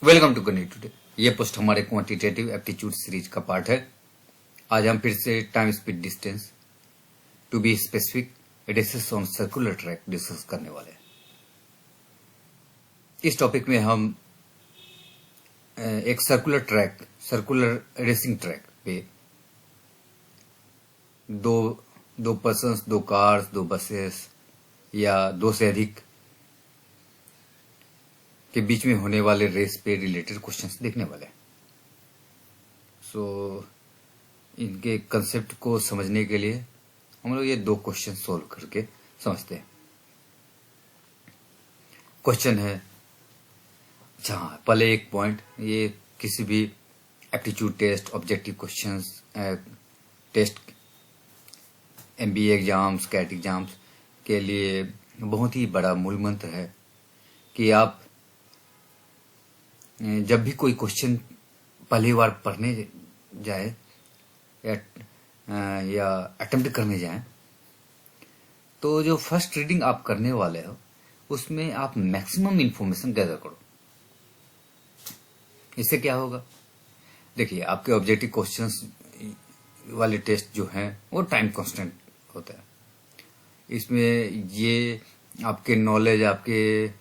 Welcome to Ganit today. ये post हमारे quantitative aptitude series का पार्ट है। आज हम फिर से time speed distance to be specific races on circular track discuss करने वाले हैं। इस टॉपिक में हम एक सर्कुलर रेसिंग ट्रैक पे दो पर्सन्स, दो कार्स, दो बसेस या दो से अधिक के बीच में होने वाले रेस पे रिलेटेड क्वेश्चंस देखने वाले हैं। इनके कंसेप्ट को समझने के लिए हम लोग ये दो क्वेश्चन सोल्व करके समझते हैं। क्वेश्चन है, अच्छा पहले एक पॉइंट, ये किसी भी aptitude test, objective questions, test, MBA exams, CAT exams के लिए बहुत ही बड़ा मूल मंत्र है कि आप जब भी कोई क्वेश्चन पहली बार पढ़ने जाए या अटेम्प्ट करने जाए तो जो फर्स्ट रीडिंग आप करने वाले हो उसमें आप मैक्सिमम इंफॉर्मेशन गैदर करो। इससे क्या होगा, देखिए आपके ऑब्जेक्टिव क्वेश्चंस वाले टेस्ट जो हैं वो टाइम कांस्टेंट होता है। इसमें ये आपके नॉलेज, आपके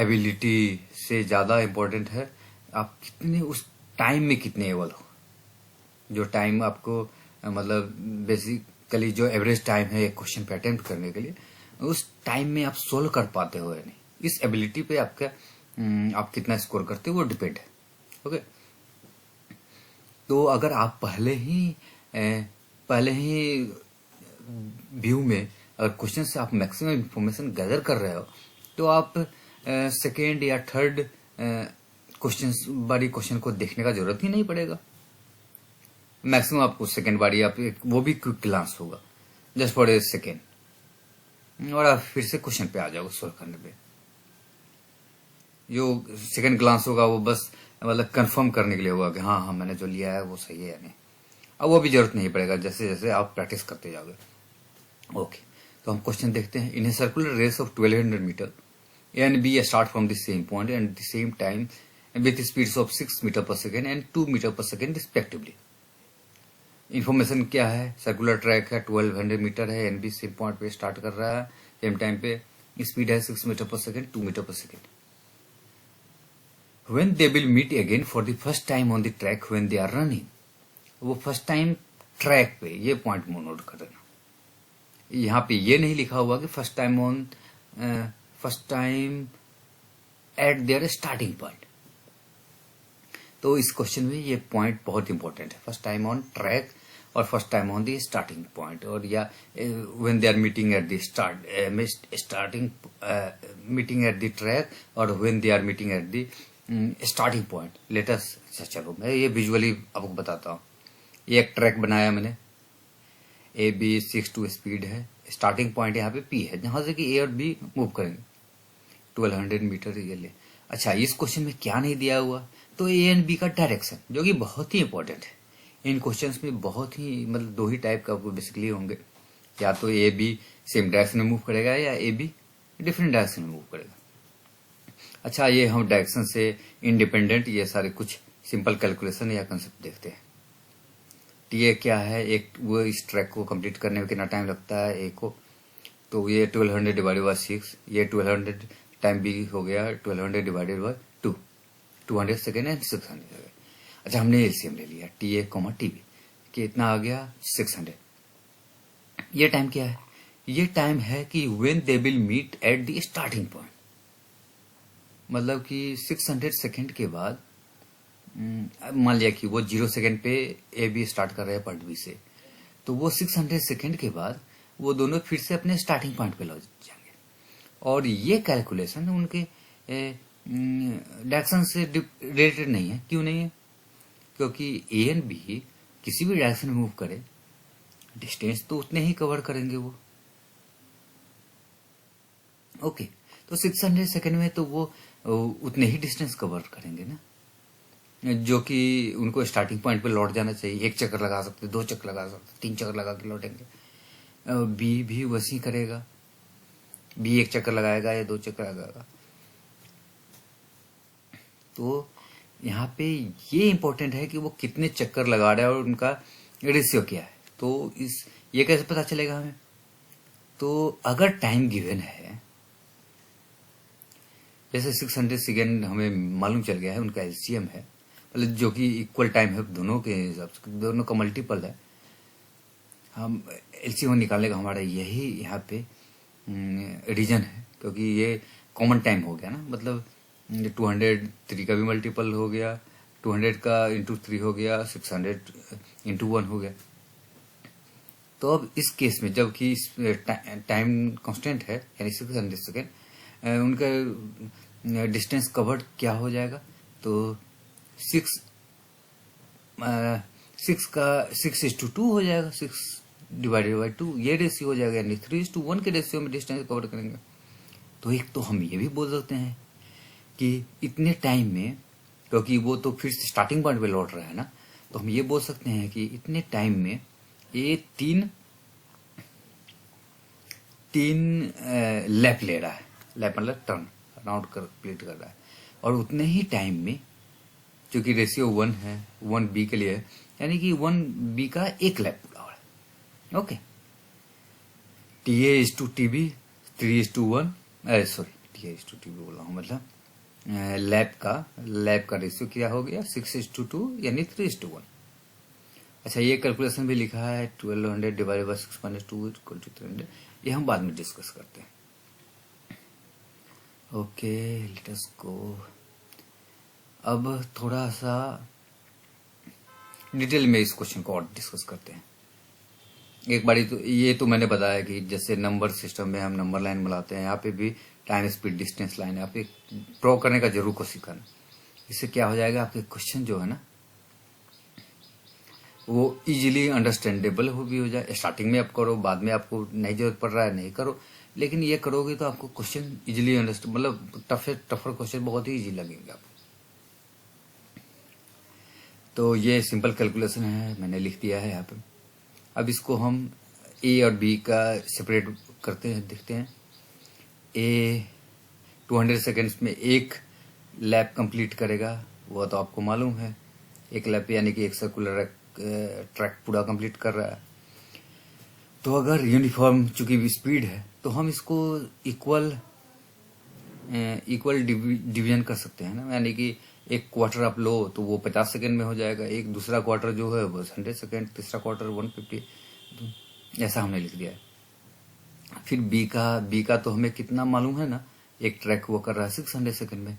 एबिलिटी से ज़्यादा इम्पोर्टेंट है आप कितने उस टाइम में कितने एबल हो। जो टाइम आपको मतलब बेसिकली जो एवरेज टाइम है एक क्वेश्चन पे अटेम्प्ट करने के लिए, उस टाइम में आप सोल्व कर पाते हो या नहीं, इस एबिलिटी पे आपका आप कितना स्कोर करते हो वो डिपेंड है। ओके, तो अगर आप पहले ही व्यू में अगर क्वेश्चन से आप मैक्सिमम इंफॉर्मेशन गैदर कर रहे हो तो आप सेकेंड या थर्ड क्वेश्चन को देखने का जरूरत ही नहीं पड़ेगा। मैक्सिमम आपको सेकेंड बारी आप वो भी क्विक ग्लांस होगा जस्ट फॉर ए सेकेंड, और आप फिर से क्वेश्चन पे आ जाओगे सोल्व करने पे। जो सेकेंड ग्लांस होगा वो बस मतलब कंफर्म करने के लिए होगा कि हाँ मैंने जो लिया है वो सही है या नहीं। अब वो भी जरूरत नहीं पड़ेगा जैसे जैसे आप प्रैक्टिस करते जाओगे। ओके, तो हम क्वेश्चन देखते हैं। In a circular race of 1200 metre A and B start from the same point and the same time with speeds of 6 meter per second and 2 meter per second respectively. Information क्या है, circular track है, 1200 metre है, NB same point पे start कर रहा है, same time पे speed है 6 मीटर पर सेकेंड, 2 मीटर पर second. When they will meet again for the first time on the track when they are running, वो फर्स्ट टाइम ट्रैक पे, ये पॉइंट नोट कर देना। यहाँ पे ये नहीं लिखा हुआ कि first time at there starting point. तो इस क्वेश्चन में ये पॉइंट बहुत इंपॉर्टेंट है, फर्स्ट टाइम ऑन ट्रैक और first time on the starting point, और या when they are meeting at the meeting at the track और when they are meeting at the starting point. Latest चलो मैं ये visually आपको बताता हूँ। ये एक ट्रैक बनाया मैंने, ए बी 6-2 स्पीड है, स्टार्टिंग पॉइंट यहाँ पे पी है जहां से कि ए और बी मूव करेंगे 1200 मीटर ये ले। अच्छा, इस क्वेश्चन में क्या नहीं दिया हुआ, तो ए एंड बी का डायरेक्शन, जो कि बहुत ही इंपॉर्टेंट है। इन क्वेश्चंस में बहुत ही मतलब दो ही टाइप का बेसिकली होंगे, या तो ए बी सेम डायरेक्शन में मूव करेगा या ए बी डिफरेंट डायरेक्शन में मूव करेगा। अच्छा, ये हम डायरेक्शन से इंडिपेंडेंट ये सारे कुछ सिंपल कैलकुलेशन या कंसेप्ट देखते हैं। टी क्या है, एक वो इस ट्रैक को कंप्लीट करने में कितना टाइम लगता है ए को, तो ये 1200 डिवाइडेड बाय 6, ये 1200 टाइम बी हो गया 1200 divided by 2, 200 second and 600 second. अच्छा, हमने एलसीएम ले लिया T A comma T B, कितना आ गया 600। ये टाइम क्या है, ये टाइम है कि when they will meet at the starting point, मतलब कि 600 सेकेंड के बाद मान लिया कि वो 0 सेकेंड पे ए बी स्टार्ट कर रहे हैं पॉइंट बी से, तो वो 600 सेकेंड के बाद वो दोनों फिर से अपने स्टार्टिंग पॉइंट पे लौट जाएंगे। और ये कैलकुलेशन उनके डायरेक्शन से रिलेटेड नहीं है। क्यों नहीं है, क्योंकि ए एंड बी किसी भी डायरेक्शन में मूव करे डिस्टेंस तो उतने ही कवर करेंगे वो। ओके, तो 600 सेकेंड में तो वो उतने ही डिस्टेंस कवर करेंगे ना, जो कि उनको स्टार्टिंग पॉइंट पे लौट जाना चाहिए। एक चक्कर लगा सकते, 2 चक्कर लगा सकते, 3 चक्कर लगा के लौटेंगे। बी भी वैसे करेगा, बी 1 चक्कर लगाएगा या 2 चक्कर लगाएगा। तो यहाँ पे ये इंपॉर्टेंट है कि वो कितने चक्कर लगा रहा है और उनका रेशियो क्या है। तो ये कैसे पता चलेगा हमें? तो अगर टाइम गिवन है, जैसे 600 सेकेंड हमें मालूम चल गया है, उनका एलसीएम है, मतलब जो कि इक्वल टाइम है दोनों के हिसाब से, दोनों का मल्टीपल है। हम एलसीएम निकालने का हमारा यही यहाँ पे रीजन है, क्योंकि ये कॉमन टाइम हो गया ना, मतलब 203 का भी मल्टीपल हो गया, 200 का इंटू 3 हो गया, 600 इंटू 1 हो गया। तो अब इस केस में जबकि टाइम कांस्टेंट है यानी 600 सेकेंड, उनका डिस्टेंस कवर्ड क्या हो जाएगा? तो 6:2 हो जाएगा, 6/2 ये रेशियो हो जाएगा, यानी 3:1 के रेशियो में डिस्टेंस कवर करेंगे। तो एक तो हम ये भी बोल सकते हैं कि इतने टाइम में, क्योंकि वो तो फिर स्टार्टिंग पॉइंट पे लौट रहा है ना, तो हम ये बोल सकते हैं कि इतने टाइम में ये तीन लैप ले रहा है। लैप मतलब टर्न राउंड कंप्लीट कर रहा है, और उतने ही टाइम में, क्योंकि रेशियो 1 है, 1b के लिए है, यानी कि 1b का एक लैप पूरा हो रहा है। ओके, TA:TB 3:1, सॉरी TA:TB बोल रहा हूँ, मतलब लैप का रेशियो क्या हो गया? 6:2 यानी 3:1। अच्छा, ये कैलकुलेशन भी लिखा है 1200 डिवाइडेड बाय 6.2 इक्वल टू 300। ये हम बाद में डिस्कस करते हैं। ओके, लेट अस गो। अब थोड़ा सा डिटेल में इस क्वेश्चन को और डिस्कस करते हैं। एक बारी तो ये तो मैंने बताया कि जैसे नंबर सिस्टम में हम नंबर लाइन बनाते हैं, यहाँ पे भी टाइम स्पीड डिस्टेंस लाइन यहाँ पे ड्रॉ करने का जरूर कोशिश करना। इससे क्या हो जाएगा, आपके क्वेश्चन जो है ना वो इजीली अंडरस्टैंडेबल हो जाए। स्टार्टिंग में आप करो, बाद में आपको नहीं जरूरत पड़ रहा है नहीं करो, लेकिन ये करोगे तो आपको क्वेश्चन इजीली अंडरस्टैंड, मतलब टफर क्वेश्चन बहुत ही इजी लगेंगे आपको। तो ये सिंपल कैलकुलेशन है, मैंने लिख दिया है यहाँ पे। अब इसको हम ए और बी का सेपरेट करते हैं, देखते हैं। ए 200 सेकेंड्स में एक लैप कंप्लीट करेगा, वो तो आपको मालूम है। एक लैप यानी कि एक सर्कुलर ट्रैक पूरा कंप्लीट कर रहा है। तो अगर यूनिफॉर्म चूंकि स्पीड है, तो हम इसको इक्वल डिवीजन कर सकते हैं ना, यानी कि एक क्वार्टर आप लो तो वो 50 सेकेंड में हो जाएगा, एक दूसरा क्वार्टर जो है वो 100 सेकेंड, तीसरा क्वार्टर 150, ऐसा हमने लिख दिया है। फिर बी का तो हमें कितना मालूम है ना, एक ट्रैक वो कर रहा है 600 सेकेंड में।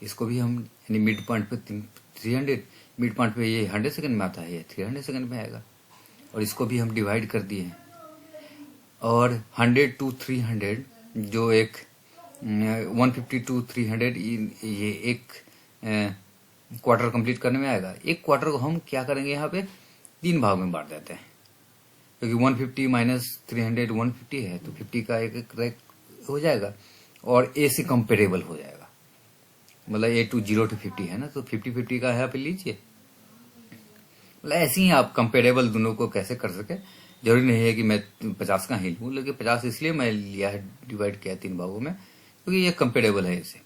इसको भी हम यानी मिड पॉइंट पे 300, मिड पॉइंट पे ये 100 सेकेंड में आता है, ये 300 सेकेंड में आएगा। और इसको भी हम डिवाइड कर दिए हैं। और 100 to 300 जो एक 150 to 300 ये एक क्वार्टर कंप्लीट करने में आएगा। एक क्वार्टर को हम क्या करेंगे, यहाँ पे 3 भाग में बांट देते हैं, क्योंकि 150 माइनस 300 150 है, तो 50 का एक ट्रैक हो जाएगा और ए से कंपेरेबल हो जाएगा, मतलब ए टू 0 to 50 है ना, तो 50-50 का यहाँ पे लीजिए। मतलब ऐसे ही आप कंपेरेबल दोनों को कैसे कर सके, जरूरी नहीं है कि मैं 50 का ही लूँ, लेकिन 50 इसलिए मैं लिया है, डिवाइड किया 3 भागों में, क्योंकि ये कंपेरेबल है इसे।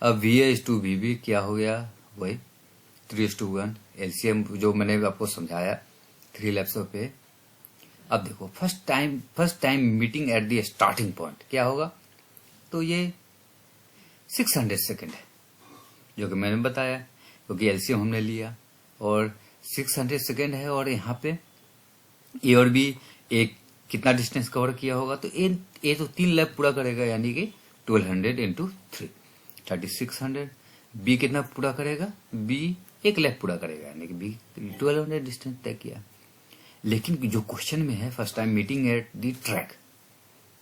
अब VA:VB क्या हो गया, वही 3:1 एलसीएम जो मैंने आपको समझाया 3 लैप्स पे। अब देखो first time meeting at the starting point क्या होगा, तो ये 600 सेकेंड है, जो कि मैंने बताया, क्योंकि एलसीएम हमने लिया और 600 सेकेंड है। और यहाँ पे ए और बी एक कितना डिस्टेंस कवर किया होगा, तो ए तो 3 लैप पूरा करेगा, यानी कि 1200 इंटू 3 3600। बी कितना पूरा करेगा, बी एक लैप पूरा करेगा, यानी कि बी 1200 डिस्टेंस तय किया। लेकिन जो क्वेश्चन में है first time meeting at the track,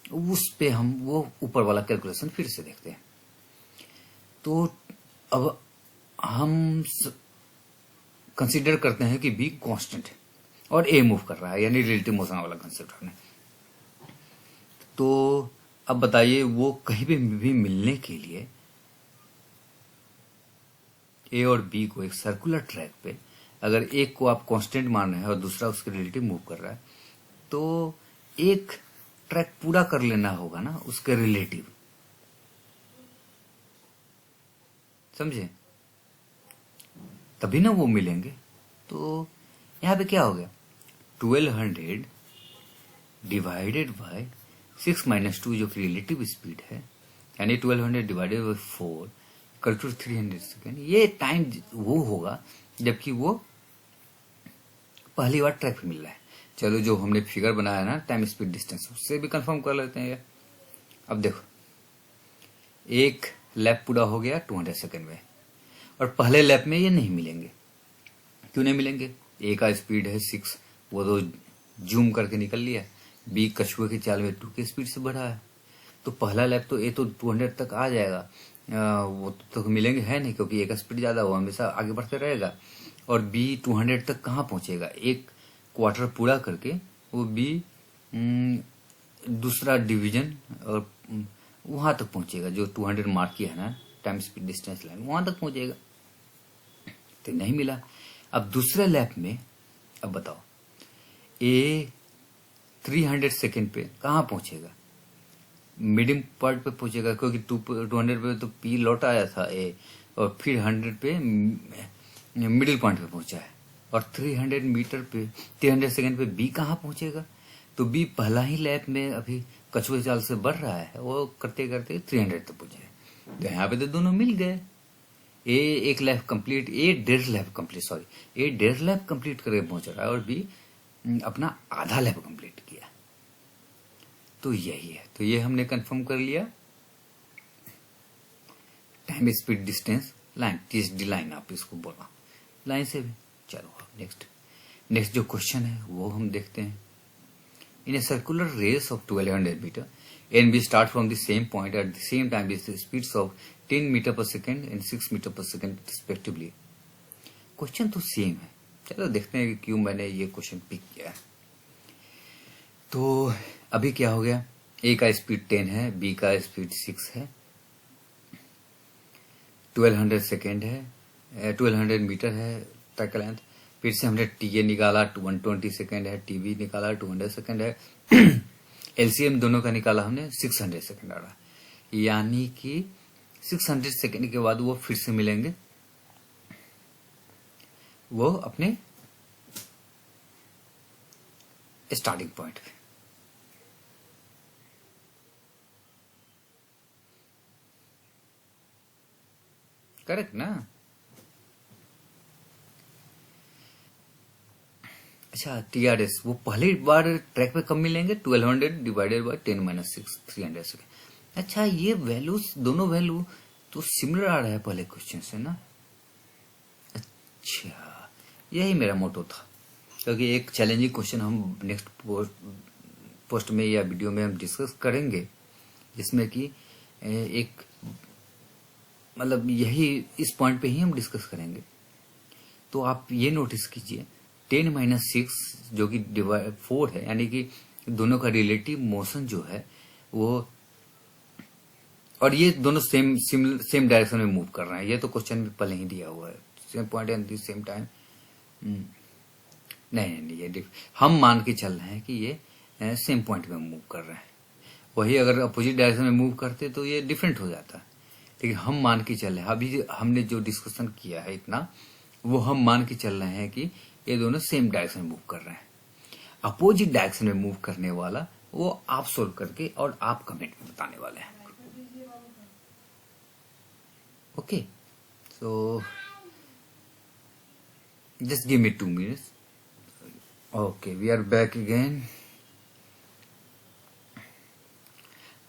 उस पे हम वो ऊपर वाला कैलकुलेशन फिर से देखते हैं। तो अब हम कंसीडर करते हैं कि बी कांस्टेंट है और ए मूव कर रहा है, यानी रिलेटिव मोशन वाला कंसेप्ट हमने। तो अब बताइए, वो कहीं भी मिलने के लिए ए और बी को एक सर्कुलर ट्रैक पे, अगर एक को आप कांस्टेंट मान रहे हैं और दूसरा उसके रिलेटिव मूव कर रहा है, तो एक ट्रैक पूरा कर लेना होगा ना उसके रिलेटिव। समझे, तभी ना वो मिलेंगे। तो यहाँ पे क्या हो गया, 1200 डिवाइडेड बाय 6 माइनस 2 जो कि रिलेटिव स्पीड है, यानी 1200 divided by 4 equal to 300 second. ये टाइम वो होगा जबकि वो पहली बार ट्रैक पे मिल रहा है। चलो जो हमने फिगर बनाया ना टाइम स्पीड डिस्टेंस, उससे भी कंफर्म कर लेते हैं ये। अब देखो, एक लैप पूरा हो गया 200 सेकेंड में, और पहले लैप में ये नहीं मिलेंगे। क्यों नहीं मिलेंगे, ए का स्पीड है 6, वो तो जूम करके निकल लिया। बी कछुए की चाल में 2 की स्पीड से बढ़ा है, तो पहला लैप तो ए तो 200 तक आ जाएगा। वो तो मिलेंगे है नहीं, क्योंकि ए का स्पीड ज्यादा, वो हमेशा आगे बढ़ते रहेगा। और बी 200 तक कहाँ पहुंचेगा, एक क्वार्टर पूरा करके वो बी दूसरा डिवीजन और वहां तक पहुंचेगा, जो 200 मार्क किया है ना टाइम स्पीड डिस्टेंस लाइन, वहां तक पहुंचेगा। तो नहीं मिला। अब दूसरे लैप में, अब बताओ, ए 300 सेकेंड पे कहाँ पहुंचेगा, मीडियम पार्ट पे पहुंचेगा, क्योंकि 200 पे तो पी लौट आया था ए, और फिर 100 पे मिडिल पॉइंट पे पहुंचा है, और 300 मीटर पे 300 सेकेंड पे बी कहाँ पहुंचेगा। तो बी पहला ही लैप में अभी कछुए चाल से बढ़ रहा है, वो करते करते 300 तक पहुंचे। तो यहाँ पे तो दोनों मिल गए। ए एक लैप कंप्लीट, ए 1.5 लैप कंप्लीट करके पहुंच रहा है, और बी अपना आधा लैप कंप्लीट किया। तो यही है, तो ये हमने कंफर्म कर लिया time speed distance line, TSD line आप इसको बोला, लाइन से भी। चलो नेक्स्ट जो क्वेश्चन है वो हम देखते हैं। In a circular race of 1200 metre A and B start from the same point at the same time with the speeds of 10 metre पर सेकेंड एंड 6 मीटर पर सेकेंड रिस्पेक्टिवली। क्वेश्चन तो same है, चलो देखते हैं कि क्यों मैंने ये क्वेश्चन पिक किया है। तो अभी क्या हो गया, ए का स्पीड 10 है, बी का स्पीड 6 है, 1200 सेकेंड है, 1200 मीटर है ट्रैक लेंथ। फिर से हमने टीए निकाला 120 सेकेंड है, टीवी निकाला 200 सेकेंड है, एलसीएम दोनों का निकाला हमने 600 सेकेंड आ रहा, यानी कि 600 सेकेंड के बाद वो फिर से मिलेंगे, वो अपने स्टार्टिंग पॉइंट पे। करेक्ट ना। अच्छा, टीआरएस वो पहली बार ट्रैक पे कब मिलेंगे, 1200 डिवाइडेड बाय 10 माइनस 6, 300 सेकेंड। अच्छा, ये वैल्यूज दोनों वैल्यू तो सिमिलर आ रहा है पहले क्वेश्चन से ना। अच्छा, यही मेरा मोटो था, क्योंकि एक चैलेंजिंग क्वेश्चन हम नेक्स्ट पोस्ट में या वीडियो में हम डिस्कस करेंगे, जिसमें कि एक मतलब यही इस पॉइंट पे ही हम डिस्कस करेंगे। तो आप ये नोटिस कीजिए 10 माइनस 6 जो कि 4 है, यानी कि दोनों का रिलेटिव मोशन जो है वो, और ये दोनों सेम डायरेक्शन में मूव कर रहे हैं। ये तो क्वेश्चन में पहले ही दिया हुआ है, same point and same time. नहीं, ये हम मान के चल रहे हैं कि ये सेम पॉइंट में मूव कर रहे हैं। वही अगर अपोजिट डायरेक्शन में मूव करते तो ये डिफरेंट हो जाता, लेकिन हम मान के चल रहे हैं। अभी हमने जो डिस्कशन किया है इतना, वो हम मान के चल रहे हैं कि ये दोनों सेम डायरेक्शन में मूव कर रहे हैं। अपोजिट डायरेक्शन में मूव करने वाला वो आप सोल्व करके और आप कमेंट में बताने वाले हैं। Okay, so just give me 2 minutes. Okay, we are back again.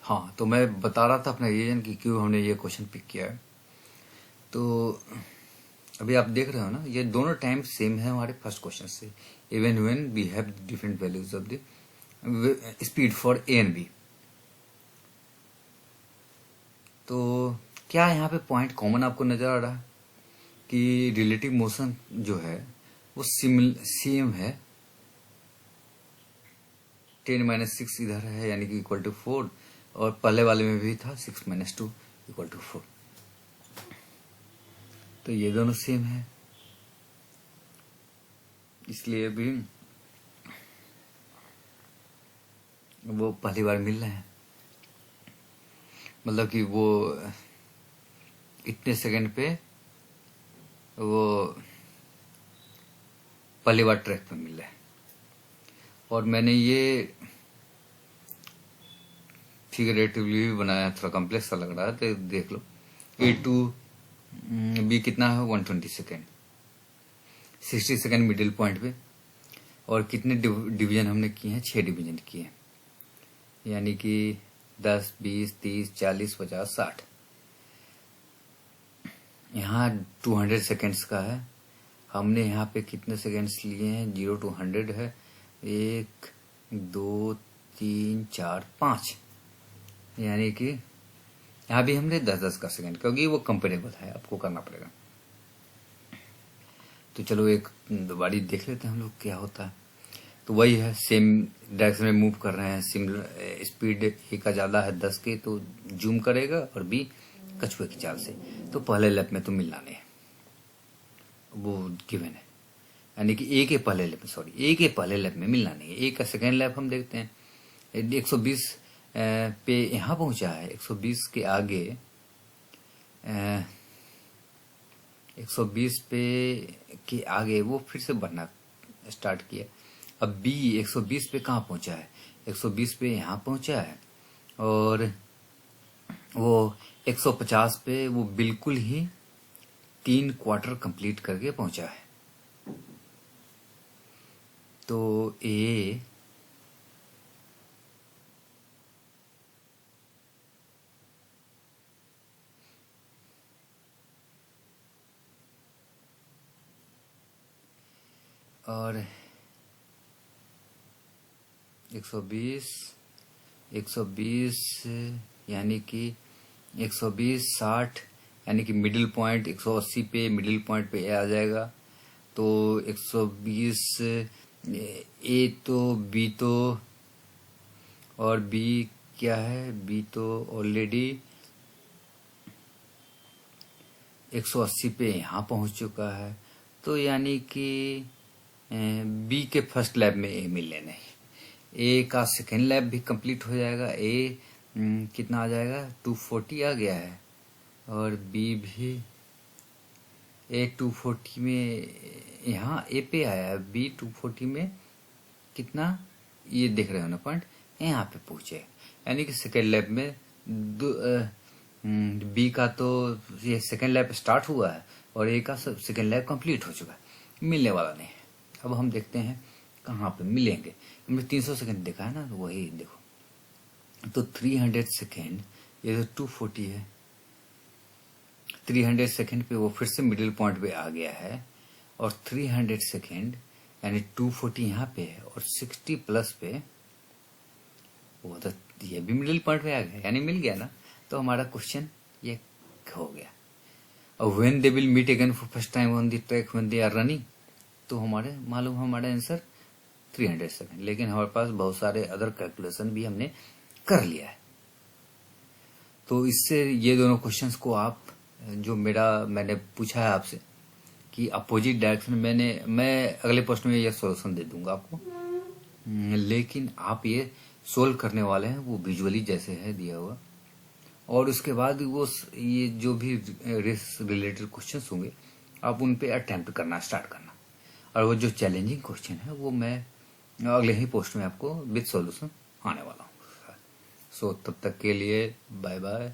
हाँ, तो मैं बता रहा था अपना रीजन कि क्यों हमने ये क्वेश्चन पिक किया है। तो अभी आप देख रहे हो ना, ये दोनों टाइम सेम है हमारे फर्स्ट क्वेश्चन से, even when we have different values of the speed for A and B. तो क्या यहाँ पे पॉइंट कॉमन आपको नजर आ रहा है कि रिलेटिव मोशन जो है वो सेम है। 10 माइनस 6 इधर है, यानी कि इक्वल टू 4, और पहले वाले में भी था 6 माइनस 2 इक्वल टू 4। तो ये दोनों सेम है, इसलिए भी वो पहली बार मिल रहे हैं। मतलब कि वो इतने सेकंड पे वो पहली बार ट्रैक पे मिल रहा है। और मैंने ये फिगरेटिवली भी बनाया, थोड़ा कॉम्प्लेक्स सा लग रहा है तो देख लो। ए टू बी कितना है 120 सेकेंड, 60 सेकेंड मिडिल पॉइंट पे। और कितने डिवीजन हमने किए हैं, 6 डिवीजन किए हैं, यानी कि 10, 20, 30, 40, 50, 60। यहाँ 200 सेकेंड्स का है। हमने यहाँ पे कितने सेकेंड्स लिए हैं, 0 to 100 है, 1, 2, 3, 4, 5, यानी कि यहाँ भी हमने 10-10 का सेकेंड, क्योंकि वो कंपेरेबल है, आपको करना पड़ेगा। तो चलो एक बारी देख लेते हैं हम लोग क्या होता है। तो वही है, सेम डायरेक्शन में मूव कर रहे हैं, सिमिलर स्पीड ए का ज़्यादा है 10 के तो जूम करेगा, और बी कछुए की चाल से। तो पहले लैप में तो मिलना नहीं है, वो गिवन है, यानी कि ए के पहले लैप में, सॉरी ए के पहले लैप में मिलना नहीं है। ए का सेकेंड लैप हम देखते हैं, 120 पे यहाँ पहुंचा है, 120 के आगे 120 पे के आगे वो फिर से बढ़ना स्टार्ट किया। अब बी 120 पे कहाँ पहुंचा है, 120 पे यहाँ पहुंचा है, और वो 150 पे वो बिल्कुल ही 3 क्वार्टर कंप्लीट करके पहुंचा है। तो ए और 120 यानी कि 120 60, यानी कि मिडिल पॉइंट 180 पे, मिडिल पॉइंट पे आ जाएगा। तो 120 ए तो बी तो, और बी क्या है, बी तो ऑलरेडी 180 पे यहाँ पहुंच चुका है। तो यानी कि बी के फर्स्ट लैब में ए मिलने नहीं, ए का सेकेंड लैब भी कंप्लीट हो जाएगा। ए कितना आ जाएगा, 240 आ गया है, और बी भी ए 240 में यहाँ ए पे आया है, बी 240 में कितना, ये देख रहे हो ना पॉइंट, यहाँ पे पहुंचे। यानी कि सेकेंड लैब में बी का तो ये सेकेंड लैब स्टार्ट हुआ है, और ए का सेकेंड लैब कंप्लीट हो चुका है, मिलने वाला नहीं है। अब हम देखते हैं कहाँ पे मिलेंगे। हमने 300 सेकेंड देखा है ना, तो वही देखो। तो 300 सेकेंड, ये तो 240 है, 300 सेकेंड पे वो फिर से मिडिल पॉइंट पे आ गया है, और 300 सेकेंड यानी 240 यहाँ पे है, और 60 प्लस पे वो तो ये भी मिडिल पॉइंट पे आ गया, यानी मिल गया ना। तो हमारा क्वेश्चन ये हो गया। और when they will meet again for first time on the track when they are running, तो हमारे मालूम हमारा आंसर 300 सेकेंड। लेकिन हमारे पास बहुत सारे अदर कैलकुलेशन भी हमने कर लिया है। तो इससे ये दोनों क्वेश्चंस को आप जो मैंने पूछा है आपसे कि अपोजिट डायरेक्शन, मैं अगले प्रश्न में ये सॉल्यूशन दे दूंगा आपको, लेकिन आप ये सोल्व करने वाले हैं वो विजुअली जैसे है दिया हुआ, और उसके बाद वो ये जो भी रेस रिलेटेड क्वेश्चंस होंगे आप उन पे अटेम्प्ट करना स्टार्ट करना, और वो जो चैलेंजिंग क्वेश्चन है वो मैं अगले ही पोस्ट में आपको विद सॉल्यूशन आने वाला हूँ। सो तब तक के लिए बाय बाय,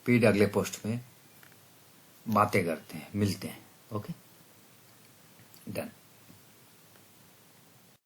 फिर अगले पोस्ट में बातें करते हैं, मिलते हैं। Okay, done.